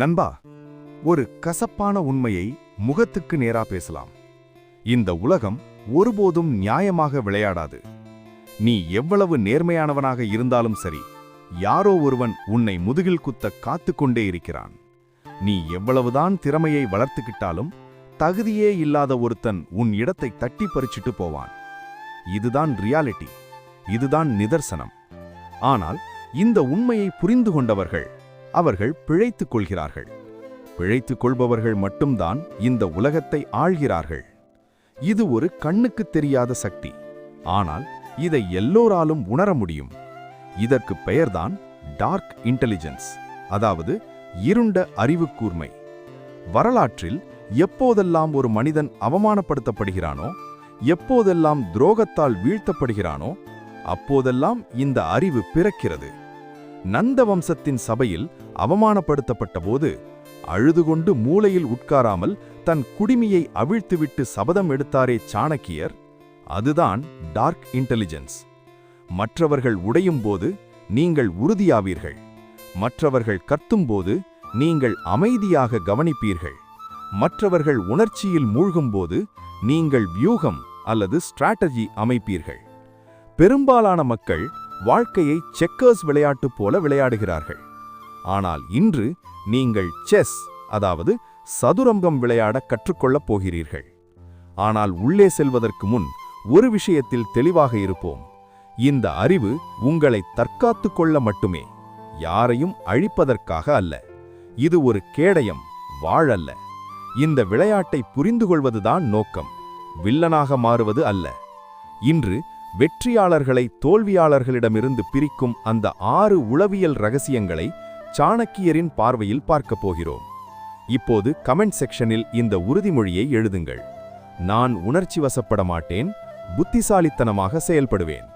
நண்பா, ஒரு கசப்பான உண்மையை முகத்துக்கு நேரா பேசலாம். இந்த உலகம் ஒருபோதும் நியாயமாக விளையாடாது. நீ எவ்வளவு நேர்மையானவனாக இருந்தாலும் சரி, யாரோ ஒருவன் உன்னை முதுகில் குத்த காத்துக்கொண்டே இருக்கிறான். நீ எவ்வளவுதான் திறமையை வளர்த்துக்கிட்டாலும் தகுதியே இல்லாத ஒருத்தன் உன் இடத்தை தட்டி பறிச்சிட்டு போவான். இதுதான் ரியாலிட்டி, இதுதான் நிதர்சனம். ஆனால் இந்த உண்மையை புரிந்து கொண்டவர்கள் அவர்கள் பிழைத்துக் கொள்கிறார்கள். பிழைத்துக் கொள்பவர்கள் மட்டும்தான் இந்த உலகத்தை ஆள்கிறார்கள். இது ஒரு கண்ணுக்கு தெரியாத சக்தி, ஆனால் இதை எல்லோராலும் உணர முடியும். இதற்கு பெயர்தான் டார்க் இன்டெலிஜென்ஸ், அதாவது இருண்ட அறிவுக்கூர்மை. வரலாற்றில் எப்போதெல்லாம் ஒரு மனிதன் அவமானப்படுத்தப்படுகிறானோ, எப்போதெல்லாம் துரோகத்தால் வீழ்த்தப்படுகிறானோ, அப்போதெல்லாம் இந்த அறிவு பிறக்கிறது. நந்த வம்சத்தின் சபையில் அவமானப்படுத்தப்பட்டபோது அழுதுகொண்டு மூலையில் உட்காராமல் தன் குடிமியை அவிழ்த்துவிட்டு சபதம் எடுத்தாரே சாணக்கியர், அதுதான் டார்க் இன்டெலிஜென்ஸ். மற்றவர்கள் உடையும் போது நீங்கள் உறுதியாவீர்கள். மற்றவர்கள் கத்தும்போது நீங்கள் அமைதியாக கவனிப்பீர்கள். மற்றவர்கள் உணர்ச்சியில் மூழ்கும்போது நீங்கள் வியூகம் அல்லது ஸ்ட்ராட்டஜி அமைப்பீர்கள். பெரும்பாலான மக்கள் வாழ்க்கையை செக்கர்ஸ் விளையாட்டு போல விளையாடுகிறார்கள். ஆனால் இன்று நீங்கள் செஸ், அதாவது சதுரங்கம் விளையாட கற்றுக்கொள்ளப் போகிறீர்கள். ஆனால் உள்ளே செல்வதற்கு முன் ஒரு விஷயத்தில் தெளிவாக இருப்போம். இந்த அறிவு உங்களை தற்காத்து கொள்ள மட்டுமே, யாரையும் அழிப்பதற்காக அல்ல. இது ஒரு கேடயம், வாழல்ல. இந்த விளையாட்டை புரிந்து கொள்வதுதான் நோக்கம், வில்லனாக மாறுவது அல்ல. இன்று வெற்றியாளர்களை தோல்வியாளர்களிடமிருந்து பிரிக்கும் அந்த 6 உளவியல் ரகசியங்களை சாணக்கியரின் பார்வையில் பார்க்கப் போகிறோம். இப்போது கமெண்ட் செக்ஷனில் இந்த உறுதிமொழியை எழுதுங்கள். நான் உணர்ச்சி வசப்பட மாட்டேன், புத்திசாலித்தனமாக செயல்படுவேன்.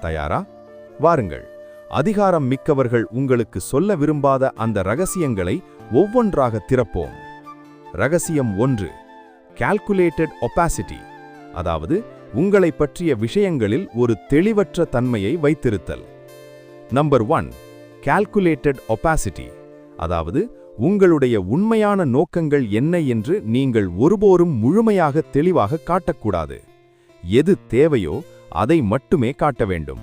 தயாரா? வாருங்கள். அதிகாரம் மிக்கவர்கள் உங்களுக்கு சொல்ல விரும்பாத அந்த ரகசியங்களை ஒவ்வொன்றாக திறப்போம். ரகசியம் 1, கால்குலேட்டட் ஒபாசிட்டி, அதாவது உங்களை பற்றிய விஷயங்களில் ஒரு தெளிவற்ற தன்மையை வைத்திருத்தல். நம்பர் 1, கால்குலேட்டட் ஒபாசிட்டி, அதாவது உங்களுடைய உண்மையான நோக்கங்கள் என்ன என்று நீங்கள் ஒருபோதும் முழுமையாக தெளிவாக காட்டக்கூடாது. எது தேவையோ அதை மட்டுமே காட்ட வேண்டும்.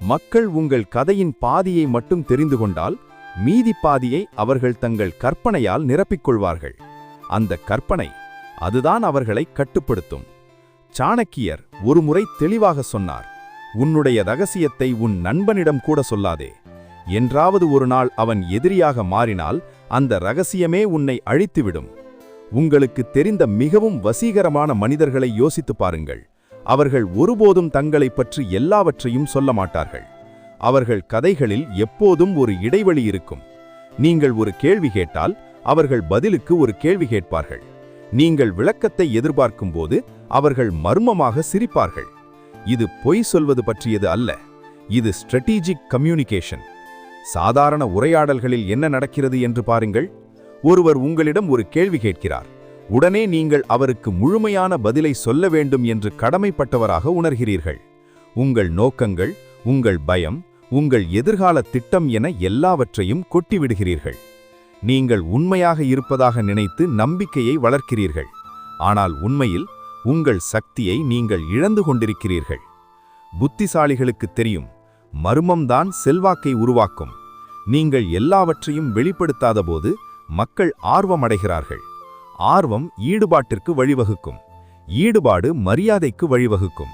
மக்கள் உங்கள் கதையின் பாதியை மட்டும் தெரிந்து கொண்டால் மீதி பாதியை அவர்கள் தங்கள் கற்பனையால் நிரப்பிக்கொள்வார்கள். அந்த கற்பனை, அதுதான் அவர்களை கட்டுப்படுத்தும். சாணக்கியர் ஒருமுறை தெளிவாக சொன்னார், உன்னுடைய ரகசியத்தை உன் நண்பனிடம் கூட சொல்லாதே. என்றாவது ஒரு நாள் அவன் எதிரியாக மாறினால் அந்த ரகசியமே உன்னை அழித்துவிடும். உங்களுக்கு தெரிந்த மிகவும் வசீகரமான மனிதர்களை யோசித்து பாருங்கள். அவர்கள் ஒருபோதும் தங்களை பற்றி எல்லாவற்றையும் சொல்ல மாட்டார்கள். அவர்கள் கதைகளில் எப்போதும் ஒரு இடைவெளி இருக்கும். நீங்கள் ஒரு கேள்வி கேட்டால் அவர்கள் பதிலுக்கு ஒரு கேள்வி கேட்பார்கள். நீங்கள் விளக்கத்தை எதிர்பார்க்கும்போது அவர்கள் மர்மமாக சிரிப்பார்கள். இது பொய் சொல்வது பற்றியது அல்ல, இது ஸ்ட்ராட்டஜிக் கம்யூனிகேஷன். சாதாரண உரையாடல்களில் என்ன நடக்கிறது என்று பாருங்கள். ஒருவர் உங்களிடம் ஒரு கேள்வி கேட்கிறார். உடனே நீங்கள் அவருக்கு முழுமையான பதிலை சொல்ல வேண்டும் என்று கடமைப்பட்டவராக உணர்கிறீர்கள். உங்கள் நோக்கங்கள், உங்கள் பயம், உங்கள் எதிர்கால திட்டம் என எல்லாவற்றையும் கொட்டிவிடுகிறீர்கள். நீங்கள் உண்மையாக இருப்பதாக நினைத்து நம்பிக்கையை வளர்க்கிறீர்கள். ஆனால் உண்மையில் உங்கள் சக்தியை நீங்கள் இழந்து கொண்டிருக்கிறீர்கள். புத்திசாலிகளுக்கு தெரியும், மர்மம்தான் செல்வாக்கை உருவாக்கும். நீங்கள் எல்லாவற்றையும் வெளிப்படுத்தாதபோது மக்கள் ஆர்வமடைகிறார்கள். ஆர்வம் ஈடுபாட்டிற்கு வழிவகுக்கும். ஈடுபாடு மரியாதைக்கு வழிவகுக்கும்.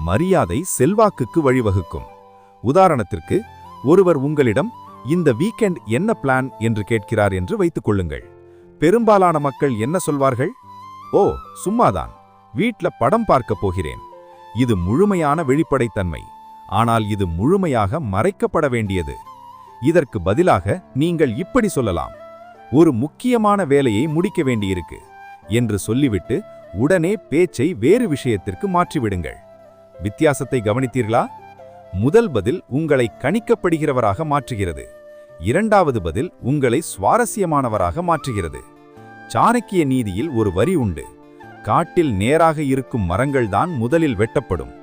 மரியாதை செல்வாக்குக்கு வழிவகுக்கும். உதாரணத்திற்கு, ஒருவர் உங்களிடம் இந்த வீக்கெண்ட் என்ன பிளான் என்று கேட்கிறார் என்று வைத்துக் கொள்ளுங்கள். பெரும்பாலான மக்கள் என்ன சொல்வார்கள்? ஓ, சும்மாதான், வீட்ல படம் பார்க்க போகிறேன். இது முழுமையான வெளிப்படைத்தன்மை, ஆனால் இது முழுமையாக மறைக்கப்பட வேண்டியது. இதற்கு பதிலாக நீங்கள் இப்படி சொல்லலாம், ஒரு முக்கியமான வேலையை முடிக்க வேண்டியிருக்கு என்று சொல்லிவிட்டு உடனே பேச்சை வேறு விஷயத்திற்கு மாற்றிவிடுங்கள். வித்தியாசத்தை கவனித்தீர்களா? முதல் பதில் உங்களை கணிக்கப்படுகிறவராக மாற்றுகிறது. இரண்டாவது பதில் உங்களை சுவாரஸ்யமானவராக மாற்றுகிறது. சாணக்கிய நீதியில் ஒரு வரி உண்டு, காட்டில் நேராக இருக்கும் மரங்கள்தான் முதலில் வெட்டப்படும்.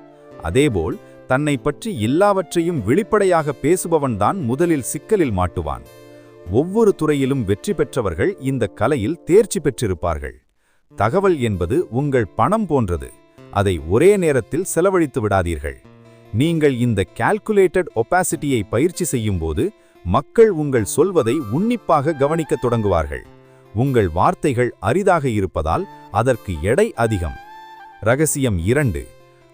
அதேபோல் தன்னை பற்றி எல்லாவற்றையும் வெளிப்படையாக பேசுபவன்தான் முதலில் சிக்கலில் மாட்டுவான். ஒவ்வொரு துறையிலும் வெற்றி பெற்றவர்கள் இந்த கலையில் தேர்ச்சி பெற்றிருப்பார்கள். தகவல் என்பது உங்கள் பணம் போன்றது. அதை ஒரே நேரத்தில் செலவழித்து விடாதீர்கள். நீங்கள் இந்த கால்குலேட்டட் ஒபாசிட்டியை பயிற்சி செய்யும்போது மக்கள் உங்கள் சொல்வதை உன்னிப்பாக கவனிக்கத் தொடங்குவார்கள். உங்கள் வார்த்தைகள் அரிதாக இருப்பதால் அதற்கு எடை அதிகம். ரகசியம் 2.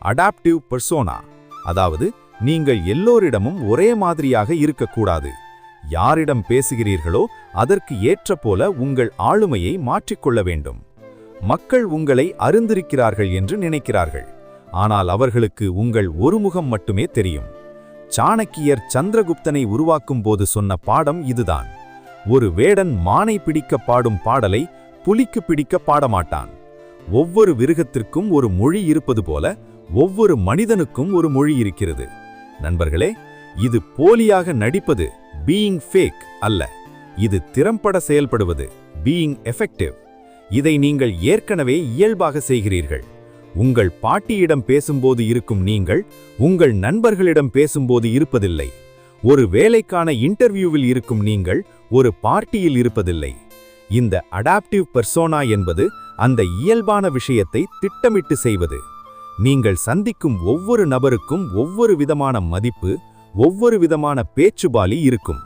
அடாப்டிவ் பெர்சோனா, அதாவது நீங்கள் எல்லோரிடமும் ஒரே மாதிரியாக இருக்கக்கூடாது. யாரிடம் பேசுகிறீர்களோ அதற்கு ஏற்ற போல உங்கள் ஆளுமையை மாற்றிக்கொள்ள வேண்டும். மக்கள் உங்களை அறிந்திருக்கிறார்கள் என்று நினைக்கிறார்கள், ஆனால் அவர்களுக்கு உங்கள் ஒரு முகம் மட்டுமே தெரியும். சாணக்கியர் சந்திரகுப்தனை உருவாக்கும் போது சொன்ன பாடம் இதுதான். ஒரு வேடன் மானை பிடிக்க பாடும் பாடலை புலிக்கு பிடிக்க பாடமாட்டான். ஒவ்வொரு விருகத்திற்கும் ஒரு மொழி இருப்பது போல ஒவ்வொரு மனிதனுக்கும் ஒரு மொழி இருக்கிறது. நண்பர்களே, இது போலியாக நடிப்பது பீயிங் ஃபேக் அல்ல, இது திறம்பட செயல்படுவது பீயிங் எஃபெக்டிவ். இதை நீங்கள் ஏற்கனவே இயல்பாக செய்கிறீர்கள். உங்கள் பாட்டியிடம் பேசும்போது இருக்கும் நீங்கள் உங்கள் நண்பர்களிடம் பேசும்போது இருப்பதில்லை. ஒரு வேலைக்கான இன்டர்வியூவில் இருக்கும் நீங்கள் ஒரு பார்ட்டியில் இருப்பதில்லை. இந்த அடாப்டிவ் பெர்சோனா என்பது அந்த இயல்பான விஷயத்தை திட்டமிட்டு செய்வது. நீங்கள் சந்திக்கும் ஒவ்வொரு நபருக்கும் ஒவ்வொரு விதமான மதிப்பு, ஒவ்வொரு விதமான பேச்சுபாலி இருக்கும்.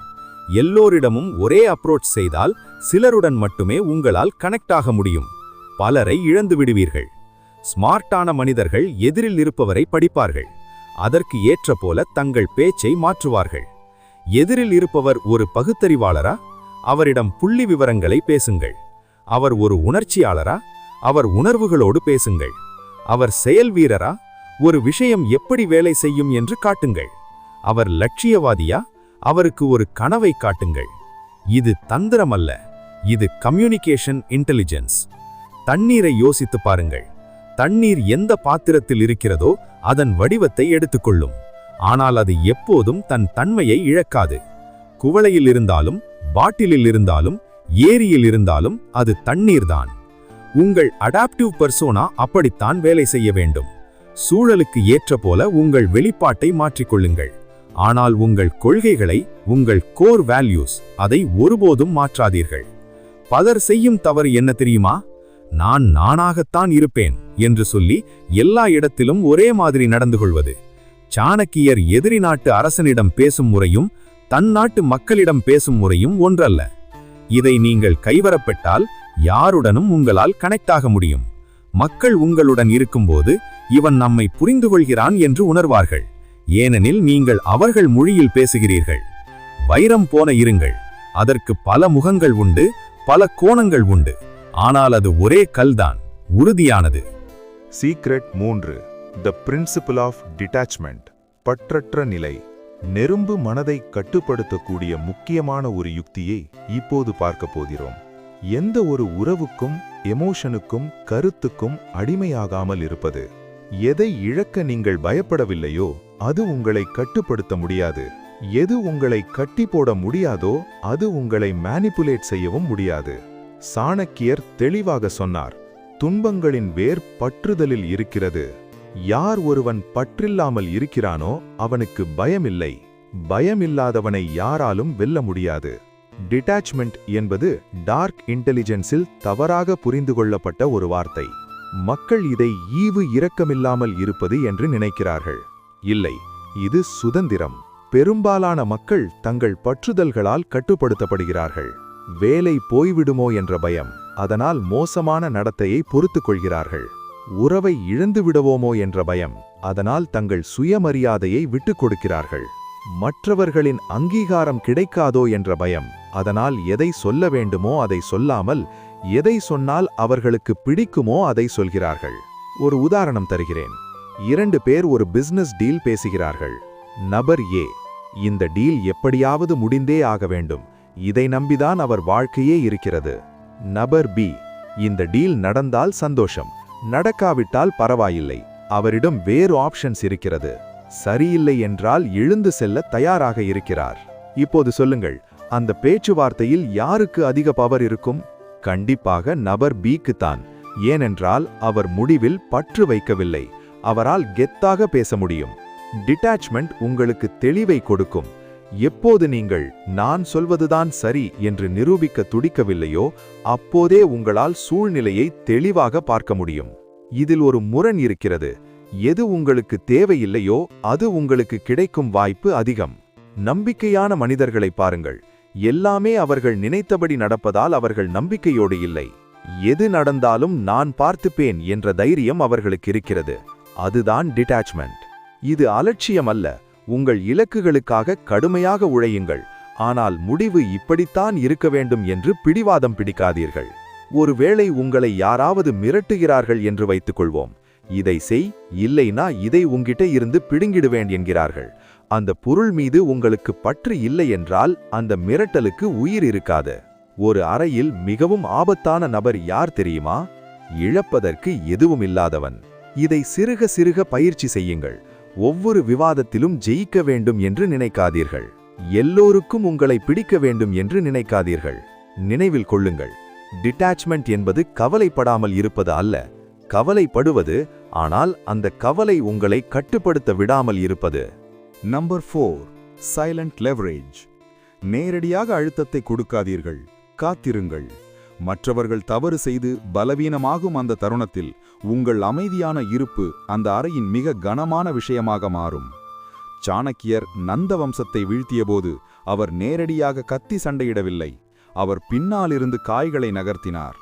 எல்லோரிடமும் ஒரே அப்ரோச் செய்தால் சிலருடன் மட்டுமே உங்களால் கனெக்ட் ஆக முடியும். பலரை இழந்து விடுவீர்கள். ஸ்மார்ட்டான மனிதர்கள் எதிரில் இருப்பவரை படிப்பார்கள். அதற்கு ஏற்ற போல தங்கள் பேச்சை மாற்றுவார்கள். எதிரில் இருப்பவர் ஒரு பகுத்தறிவாளரா? அவரிடம் புள்ளி விவரங்களை பேசுங்கள். அவர் ஒரு உணர்ச்சியாளரா? அவர் உணர்வுகளோடு பேசுங்கள். அவர் செயல் வீரரா? ஒரு விஷயம் எப்படி வேலை செய்யும் என்று காட்டுங்கள். அவர் லட்சியவாதியா? அவருக்கு ஒரு கனவை காட்டுங்கள். இது தந்திரமல்ல, இது கம்யூனிகேஷன் இன்டெலிஜென்ஸ். தண்ணீரை யோசித்து பாருங்கள். தண்ணீர் எந்த பாத்திரத்தில் இருக்கிறதோ அதன் வடிவத்தை எடுத்துக்கொள்ளும். ஆனால் அது எப்போதும் தன் தன்மையை இழக்காது. குவளையில் இருந்தாலும், பாட்டிலில் இருந்தாலும், ஏரியில் இருந்தாலும் அது தண்ணீர்தான். உங்கள் அடாப்டிவ் பெர்சோனா அப்படித்தான் வேலை செய்ய வேண்டும். சூழலுக்கு ஏற்ற போல உங்கள் வெளிப்பாட்டை மாற்றிக்கொள்ளுங்கள். ஆனால் உங்கள் கொள்கைகளை, உங்கள் கோர் வேல்யூஸ், அதை ஒருபோதும் மாற்றாதீர்கள். பலர் செய்யும் தவறு என்ன தெரியுமா? நான் நானாகத்தான் இருப்பேன் என்று சொல்லி எல்லா இடத்திலும் ஒரே மாதிரி நடந்து கொள்வது. சாணக்கியர் எதிரி நாட்டு அரசனிடம் பேசும் முறையும் தன் நாட்டு மக்களிடம் பேசும் முறையும் ஒன்றல்ல. இதை நீங்கள் கைவரப்பட்டால் யாருடனும் உங்களால் கனெக்ட் ஆக முடியும். மக்கள் உங்களுடன் இருக்கும்போது இவன் நம்மை புரிந்து கொள்கிறான் என்று உணர்வார்கள். ஏனெனில் நீங்கள் அவர்கள் மொழியில் பேசுகிறீர்கள். வைரம் போல இருங்கள். அதற்கு பல முகங்கள் உண்டு, பல கோணங்கள் உண்டு. ஆனால் அது ஒரே கல்தான், உறுதியானது. Secret 3. The principle of detachment. பற்றற்ற நிலை. நெரும்பு மனதை கட்டுப்படுத்தக்கூடிய முக்கியமான ஒரு யுக்தியை இப்போது பார்க்க போகிறோம். எந்த ஒரு உறவுக்கும், எமோஷனுக்கும், கருத்துக்கும் அடிமையாகாமல் இருப்பது. எதை இழக்க நீங்கள் பயப்படவில்லையோ அது உங்களை கட்டுப்படுத்த முடியாது. எது உங்களை கட்டி போட முடியாதோ அது உங்களை மேனிபுலேட் செய்யவும் முடியாது. சாணக்கியர் தெளிவாக சொன்னார், துன்பங்களின் வேர் பற்றுதலில் இருக்கிறது. யார் ஒருவன் பற்றில்லாமல் இருக்கிறானோ அவனுக்கு பயமில்லை. பயமில்லாதவனை யாராலும் வெல்ல முடியாது. டிட்டாச்மெண்ட் என்பது டார்க் இன்டெலிஜென்ஸில் தவறாக புரிந்து கொள்ளப்பட்ட ஒரு வார்த்தை. மக்கள் இதை ஈவு இரக்கமில்லாமல் இருப்பது என்று நினைக்கிறார்கள். இல்லை, இது சுதந்திரம். பெரும்பாலான மக்கள் தங்கள் பற்றுதல்களால் கட்டுப்படுத்தப்படுகிறார்கள். வேலை போய்விடுமோ என்ற பயம், அதனால் மோசமான நடத்தையை பொறுத்துக் கொள்கிறார்கள். உறவை இழந்து விடுவோமோ என்ற பயம், அதனால் தங்கள் சுயமரியாதையை விட்டுக் கொடுக்கிறார்கள். மற்றவர்களின் அங்கீகாரம் கிடைக்காதோ என்ற பயம், அதனால் எதை சொல்ல வேண்டுமோ அதை சொல்லாமல் எதை சொன்னால் அவர்களுக்கு பிடிக்குமோ அதை சொல்கிறார்கள். ஒரு உதாரணம் தருகிறேன். 2 பேர் ஒரு பிசினஸ் டீல் பேசுகிறார்கள். நபர் ஏ, இந்த டீல் எப்படியாவது முடிந்தே ஆக வேண்டும், இதை நம்பிதான் அவர் வாழ்க்கையே இருக்கிறது. நபர் பி, இந்த டீல் நடந்தால் சந்தோஷம், நடக்காவிட்டால் பரவாயில்லை, அவரிடம் வேறு ஆப்ஷன்ஸ் இருக்கிறது. சரியில்லை என்றால் எழுந்து செல்ல தயாராக இருக்கிறார். இப்போது சொல்லுங்கள், அந்த பேச்சுவார்த்தையில் யாருக்கு அதிக பவர் இருக்கும்? கண்டிப்பாக நபர் பிக்கு தான். ஏனென்றால் அவர் முடிவில் பற்று வைக்கவில்லை. அவரால் கெத்தாக பேச முடியும். டிட்டாச்மெண்ட் உங்களுக்கு தெளிவை கொடுக்கும். எப்போது நீங்கள் நான் சொல்வதுதான் சரி என்று நிரூபிக்க துடிக்கவில்லையோ அப்போதே உங்களால் சூழ்நிலையை தெளிவாக பார்க்க முடியும். இதில் ஒரு முரண் இருக்கிறது. எது உங்களுக்கு தேவையில்லையோ அது உங்களுக்கு கிடைக்கும் வாய்ப்பு அதிகம். நம்பிக்கையான மனிதர்களை பாருங்கள். எல்லாமே அவர்கள் நினைத்தபடி நடப்பதால் அவர்கள் நம்பிக்கையோடு இல்லை. எது நடந்தாலும் நான் பார்த்துப்பேன் என்ற தைரியம் அவர்களுக்கு இருக்கிறது. அதுதான் டிட்டாச்மெண்ட். இது அலட்சியம் அல்ல. உங்கள் இலக்குகளுக்காக கடுமையாக உழையுங்கள். ஆனால் முடிவு இப்படித்தான் இருக்க வேண்டும் என்று பிடிவாதம் பிடிக்காதீர்கள். ஒருவேளை உங்களை யாராவது மிரட்டுகிறார்கள் என்று வைத்துக்கொள்வோம். இதை செய், இல்லைனா இதை உங்கிட்ட இருந்து பிடுங்கிடுவேன் என்கிறார்கள். அந்த பொருள் மீது உங்களுக்கு பற்று இல்லை என்றால் அந்த மிரட்டலுக்கு உயிர் இருக்காது. ஒரு அறையில் மிகவும் ஆபத்தான நபர் யார் தெரியுமா? இழப்பதற்கு எதுவும் இல்லாதவன். இதை சிறுக சிறுக பயிற்சி செய்யுங்கள். ஒவ்வொரு விவாதத்திலும் ஜெயிக்க வேண்டும் என்று நினைக்காதீர்கள். எல்லோருக்கும் உங்களை பிடிக்க வேண்டும் என்று நினைக்காதீர்கள். நினைவில் கொள்ளுங்கள், டிட்டாச்மெண்ட் என்பது கவலைப்படாமல் இருப்பது அல்ல. கவலைப்படுவது, ஆனால் அந்த கவலை உங்களை கட்டுப்படுத்த விடாமல் இருப்பது. Number 4, silent leverage. நேரடியாக அழுத்தத்தை கொடுக்காதீர்கள், காத்திருங்கள். மற்றவர்கள் தவறு செய்து பலவீனமாகும் அந்த தருணத்தில் உங்கள் அமைதியான இருப்பு அந்த அறையின் மிக கனமான விஷயமாக மாறும். சாணக்கியர் நந்த வம்சத்தை வீழ்த்தியபோது அவர் நேரடியாக கத்தி சண்டையிடவில்லை. அவர் பின்னாலிருந்து காய்களை நகர்த்தினார்.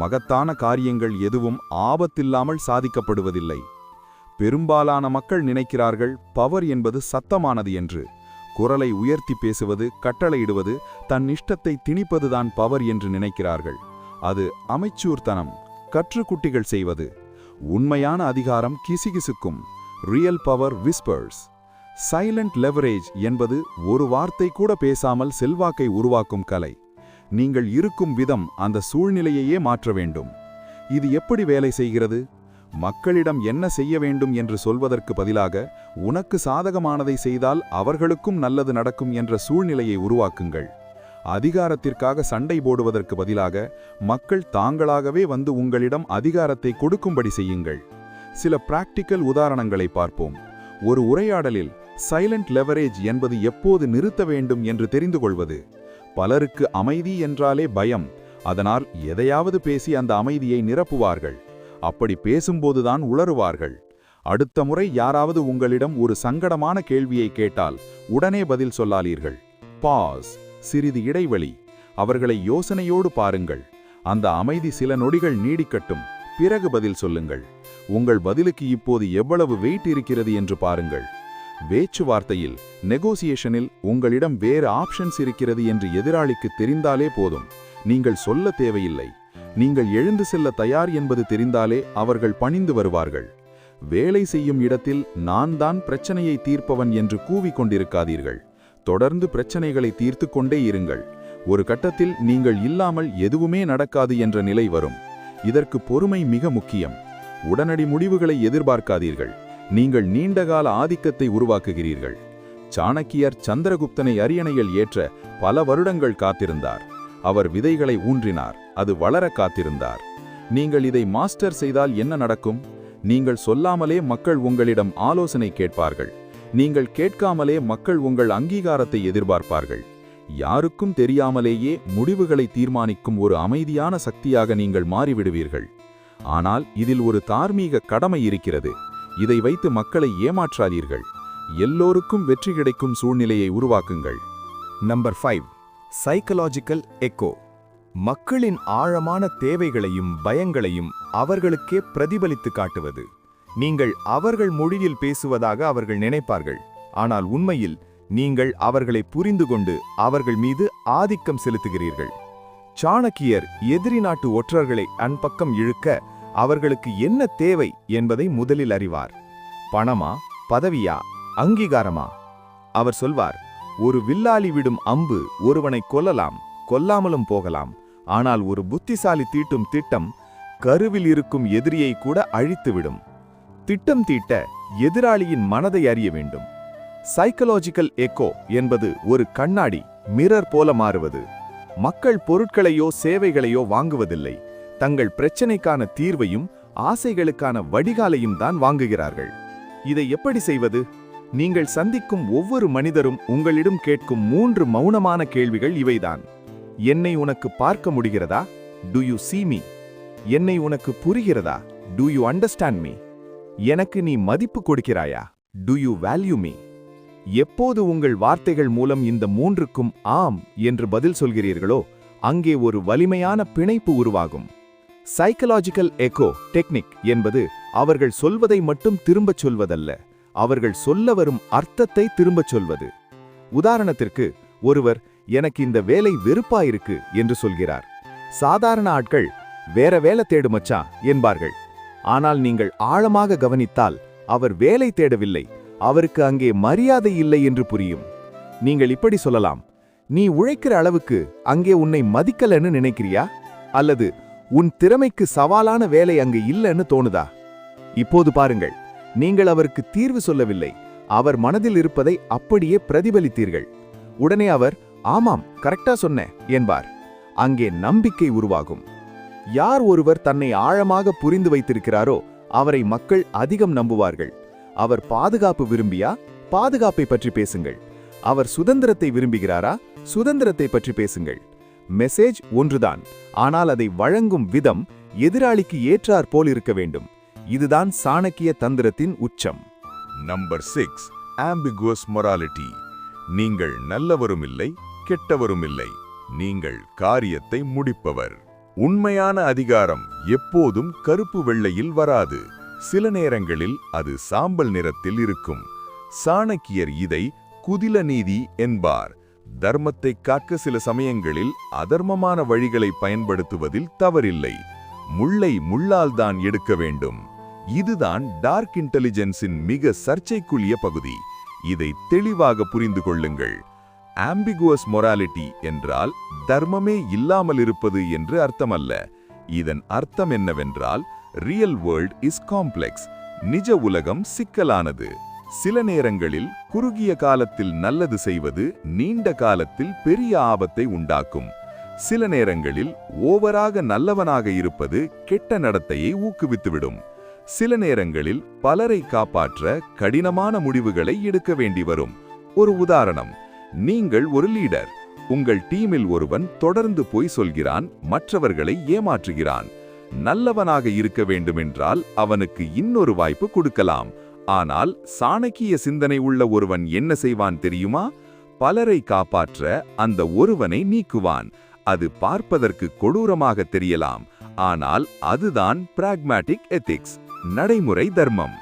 மகத்தான காரியங்கள் எதுவும் ஆபத்தில்லாமல் சாதிக்கப்படுவதில்லை. பெரும்பாலான மக்கள் நினைக்கிறார்கள் பவர் என்பது சத்தமானது என்று. குரலை உயர்த்தி பேசுவது, கட்டளையிடுவது, தன் இஷ்டத்தை திணிப்பதுதான் பவர் என்று நினைக்கிறார்கள். அது அமைச்சூர்த்தனம், கற்றுக்குட்டிகள் செய்வது. உண்மையான அதிகாரம் கிசுகிசுக்கும். Real power whispers. Silent leverage என்பது ஒரு வார்த்தை கூட பேசாமல் செல்வாக்கை உருவாக்கும் கலை. நீங்கள் இருக்கும் விதம் அந்த சூழ்நிலையையே மாற்ற வேண்டும். இது எப்படி வேலை செய்கிறது? மக்களிடம் என்ன செய்ய வேண்டும் என்று சொல்வதற்கு பதிலாக உனக்கு சாதகமானதை செய்தால் அவர்களுக்கும் நல்லது நடக்கும் என்ற சூழ்நிலையை உருவாக்குங்கள். அதிகாரத்திற்காக சண்டை போடுவதற்கு பதிலாக மக்கள் தாங்களாகவே வந்து உங்களிடம் அதிகாரத்தை கொடுக்கும்படி செய்யுங்கள். சில பிராக்டிக்கல் உதாரணங்களை பார்ப்போம். ஒரு உரையாடலில் சைலண்ட் லெவரேஜ் என்பது எப்போது நிறுத்த வேண்டும் என்று தெரிந்து கொள்வது. பலருக்கு அமைதி என்றாலே பயம். அதனால் எதையாவது பேசி அந்த அமைதியை நிரப்புவார்கள். அப்படி பேசும்போதுதான் உளறுவார்கள். அடுத்த முறை யாராவது உங்களிடம் ஒரு சங்கடமான கேள்வியை கேட்டால் உடனே பதில் சொல்லாதீர்கள். பாஸ், சிறிது இடைவெளி. அவர்களை யோசனையோடு பாருங்கள். அந்த அமைதி சில நொடிகள் நீடிக்கட்டும். பிறகு பதில் சொல்லுங்கள். உங்கள் பதிலுக்கு இப்போது எவ்வளவு வெயிட் இருக்கிறது என்று பாருங்கள். பேச்சுவார்த்தையில், நெகோசியேஷனில் உங்களிடம் வேறு ஆப்ஷன்ஸ் இருக்கிறது என்று எதிராளிக்கு தெரிந்தாலே போதும். நீங்கள் சொல்ல தேவையில்லை. நீங்கள் எழுந்து செல்ல தயார் என்பது தெரிந்தாலே அவர்கள் பணிந்து வருவார்கள். வேலை செய்யும் இடத்தில் நான் தான் பிரச்சனையை தீர்ப்பவன் என்று கூவிக்கொண்டிருக்காதீர்கள். தொடர்ந்து பிரச்சனைகளை தீர்த்து கொண்டே இருங்கள். ஒரு கட்டத்தில் நீங்கள் இல்லாமல் எதுவுமே நடக்காது என்ற நிலை வரும். இதற்கு பொறுமை மிக முக்கியம். உடனடி முடிவுகளை எதிர்பார்க்காதீர்கள். நீங்கள் நீண்டகால ஆதிக்கத்தை உருவாக்குகிறீர்கள். சாணக்கியர் சந்திரகுப்தனை அரியணையில் ஏற்ற பல வருடங்கள் காத்திருந்தார். அவர் விதைகளை ஊன்றினார். அது வளர காத்திருந்தார். நீங்கள் இதை மாஸ்டர் செய்தால் என்ன நடக்கும்? நீங்கள் சொல்லாமலே மக்கள் உங்களிடம் ஆலோசனை கேட்பார்கள். நீங்கள் கேட்காமலே மக்கள் உங்கள் அங்கீகாரத்தை எதிர்பார்ப்பார்கள். யாருக்கும் தெரியாமலேயே முடிவுகளை தீர்மானிக்கும் ஒரு அமைதியான சக்தியாக நீங்கள் மாறிவிடுவீர்கள். ஆனால் இதில் ஒரு தார்மீக கடமை இருக்கிறது. இதை வைத்து மக்களை ஏமாற்றாதீர்கள். எல்லோருக்கும் வெற்றி கிடைக்கும் சூழ்நிலையை உருவாக்குங்கள். Number 5, psychological echo. மக்களின் ஆழமான தேவைகளையும் பயங்களையும் அவர்களுக்கே பிரதிபலித்து காட்டுவது. நீங்கள் அவர்கள் மொழியில் பேசுவதாக அவர்கள் நினைப்பார்கள். ஆனால் உண்மையில் நீங்கள் அவர்களை புரிந்து கொண்டு அவர்கள் மீது ஆதிக்கம் செலுத்துகிறீர்கள். சாணக்கியர் எதிரி நாட்டு ஒற்றர்களை அன்பக்கம் இழுக்க அவர்களுக்கு என்ன தேவை என்பதை முதலில் அறிவார். பணமா, பதவியா, அங்கீகாரமா? அவர் சொல்வார், ஒரு வில்லாளி விடும் அம்பு ஒருவனை கொல்லலாம், கொல்லாமலும் போகலாம். ஆனால் ஒரு புத்திசாலி தீட்டும் திட்டம் கருவில் இருக்கும் எதிரியை கூட அழித்துவிடும். திட்டம் தீட்ட எதிராளியின் மனதை அறிய வேண்டும். சைக்கலாஜிக்கல் எக்கோ என்பது ஒரு கண்ணாடி, மிரர் போல மாறுவது. மக்கள் பொருட்களையோ சேவைகளையோ வாங்குவதில்லை. தங்கள் பிரச்சனைக்கான தீர்வையும் ஆசைகளுக்கான வடிகாலையும் தான் வாங்குகிறார்கள். இதை எப்படி செய்வது? நீங்கள் சந்திக்கும் ஒவ்வொரு மனிதரும் உங்களிடம் கேட்கும் 3 மௌனமான கேள்விகள் இவைதான். என்னை உனக்கு பார்க்க முடிகிறதா? Do you see me? என்னை உனக்கு புரிகிறதா? Do you understand me? எனக்கு நீ மதிப்பு கொடுக்கிறாயா? Do you value me? எப்போது உங்கள் வார்த்தைகள் மூலம் இந்த 3க்கும் ஆம் என்று பதில் சொல்கிறீர்களோ அங்கே ஒரு வலிமையான பிணைப்பு உருவாகும். சைக்கலாஜிக்கல் எக்கோ டெக்னிக் என்பது அவர்கள் சொல்வதை மட்டும் திரும்பச் சொல்வதல்ல, அவர்கள் சொல்ல வரும் அர்த்தத்தை திரும்பச் சொல்வது. உதாரணத்திற்கு, ஒருவர் எனக்கு இந்த வேலை வெறுப்பாயிருக்கு என்று சொல்கிறார். சாதாரண ஆட்கள் வேற வேலை தேடு மச்சான் என்பார்கள். ஆனால் நீங்கள் ஆழமாக கவனித்தால் அவர் வேலை தேடவில்லை, அவருக்கு அங்கே மரியாதை இல்லை என்று புரியும். நீங்கள் இப்படி சொல்லலாம், நீ உழைக்கிற அளவுக்கு அங்கே உன்னை மதிக்கலன்னு நினைக்கிறியா? அல்லது உன் திறமைக்கு சவாலான வேலை அங்கு இல்லைன்னு தோணுதா? இப்போது பாருங்கள், நீங்கள் அவருக்கு தீர்வு சொல்லவில்லை, அவர் மனதில் இருப்பதை அப்படியே பிரதிபலித்தீர்கள். உடனே அவர் ஆமாம் கரெக்டா சொன்னேன் என்பார். அங்கே நம்பிக்கை உருவாகும். யார் ஒருவர் தன்னை ஆழமாக புரிந்து வைத்திருக்கிறாரோ அவரை மக்கள் அதிகம் நம்புவார்கள். அவர் பாதுகாப்பு விரும்பியா? பாதுகாப்பை பற்றி பேசுங்கள். அவர் சுதந்திரத்தை விரும்புகிறாரா? சுதந்திரத்தை பற்றி பேசுங்கள். மெசேஜ் ஒன்றுதான், ஆனால் அதை வழங்கும் விதம் எதிராளிக்கு ஏற்றாற் போல் இருக்க வேண்டும். இதுதான் சாணக்கிய தந்திரத்தின் உச்சம். Number 6, ambiguous morality. நீங்கள் நல்லவரும் இல்லை, கெட்டவரும் இல்லை, நீங்கள் காரியத்தை முடிப்பவர். உண்மையான அதிகாரம் எப்போதும் கருப்பு வெள்ளையில் வராது. சில நேரங்களில் அது சாம்பல் நிறத்தில் இருக்கும். சாணக்கியர் இதை குதில நீதி என்பார். தர்மத்தை காக்க சில சமயங்களில் அதர்மமான வழிகளை பயன்படுத்துவதில் தவறில்லை. முள்ளை முள்ளால் தான் எடுக்க வேண்டும். இதுதான் டார்க் இன்டெலிஜென்ஸின் மிக சர்ச்சைக்குரிய பகுதி. இதை தெளிவாக புரிந்து கொள்ளுங்கள். ஆம்பிகுவஸ் மொராலிட்டி என்றால் தர்மமே இல்லாமல் இருப்பது என்று அர்த்தமல்ல. இதன் அர்த்தம் என்னவென்றால், ரியல் வேர்ல்ட் இஸ் காம்ப்ளெக்ஸ். நிஜ உலகம் சிக்கலானது. சில நேரங்களில் குறுகிய காலத்தில் நல்லது செய்வது நீண்ட காலத்தில் பெரிய ஆபத்தை உண்டாக்கும். சில நேரங்களில் ஓவராக நல்லவனாக இருப்பது கெட்ட நடத்தையை ஊக்குவித்துவிடும். சில நேரங்களில் பலரை காப்பாற்ற கடினமான முடிவுகளை எடுக்க வேண்டி வரும். ஒரு உதாரணம், நீங்கள் ஒரு லீடர். உங்கள் டீமில் ஒருவன் தொடர்ந்து பொய் சொல்கிறான், மற்றவர்களை ஏமாற்றுகிறான். நல்லவனாக இருக்க வேண்டுமென்றால் அவனுக்கு இன்னொரு வாய்ப்பு கொடுக்கலாம். ஆனால் சாணக்கிய சிந்தனை உள்ள ஒருவன் என்ன செய்வான் தெரியுமா? பலரை காப்பாற்ற அந்த ஒருவனை நீக்குவான். அது பார்ப்பதற்கு கொடூரமாக தெரியலாம், ஆனால் அதுதான் பிராக்மேட்டிக் எத்திக்ஸ், நடைமுறை தர்மம்.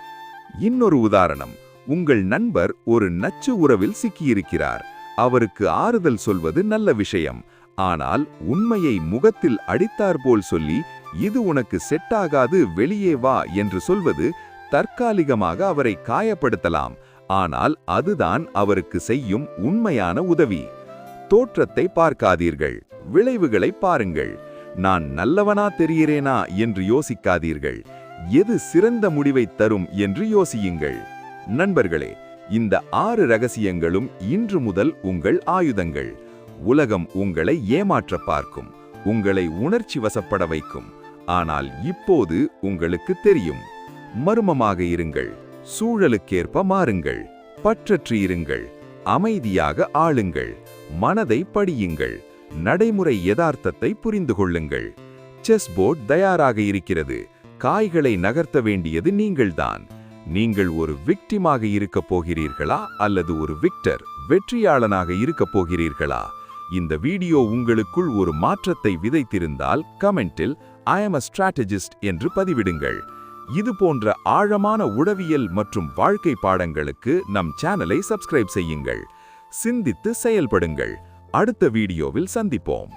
இன்னொரு உதாரணம், உங்கள் நண்பர் ஒரு நச்சு உறவில் சிக்கியிருக்கிறார். அவருக்கு ஆறுதல் சொல்வது நல்ல விஷயம். ஆனால் உண்மையை முகத்தில் அடித்தாற்போல் சொல்லி, இது உனக்கு செட் ஆகாது, வெளியே வா என்று சொல்வது தற்காலிகமாக அவரை காயப்படுத்தலாம். ஆனால் அதுதான் அவருக்கு செய்யும் உண்மையான உதவி. தோற்றத்தை பார்க்காதீர்கள், விளைவுகளை பாருங்கள். நான் நல்லவனா தெரிகிறேனா என்று யோசிக்காதீர்கள். எது சிறந்த முடிவை தரும் என்று யோசியுங்கள். நண்பர்களே, இந்த 6 ரகசியங்களும் இன்று முதல் உங்கள் ஆயுதங்கள். உலகம் உங்களை ஏமாற்ற பார்க்கும், உங்களை உணர்ச்சி வசப்பட வைக்கும். ஆனால் இப்போது உங்களுக்கு தெரியும். மர்மமாக இருங்கள், சூழலுக்கேற்ப மாறுங்கள், பற்றற்று இருங்கள், அமைதியாக ஆளுங்கள், மனதை படியுங்கள், நடைமுறை யதார்த்தத்தை புரிந்து கொள்ளுங்கள். செஸ் போர்ட் தயாராக இருக்கிறது. காய்களை நகர்த்த வேண்டியது நீங்கள்தான். நீங்கள் ஒரு விக்டிமாக இருக்கப் போகிறீர்களா அல்லது ஒரு விக்டர், வெற்றியாளனாக இருக்கப் போகிறீர்களா? இந்த வீடியோ உங்களுக்குள் ஒரு மாற்றத்தை விதைத்திருந்தால் கமெண்டில் I am a strategist என்று பதிவிடுங்கள். இது போன்ற ஆழமான உளவியல் மற்றும் வாழ்க்கை பாடங்களுக்கு நம் சேனலை சப்ஸ்கிரைப் செய்யுங்கள். சிந்தித்து செயல்படுங்கள். அடுத்த வீடியோவில் சந்திப்போம்.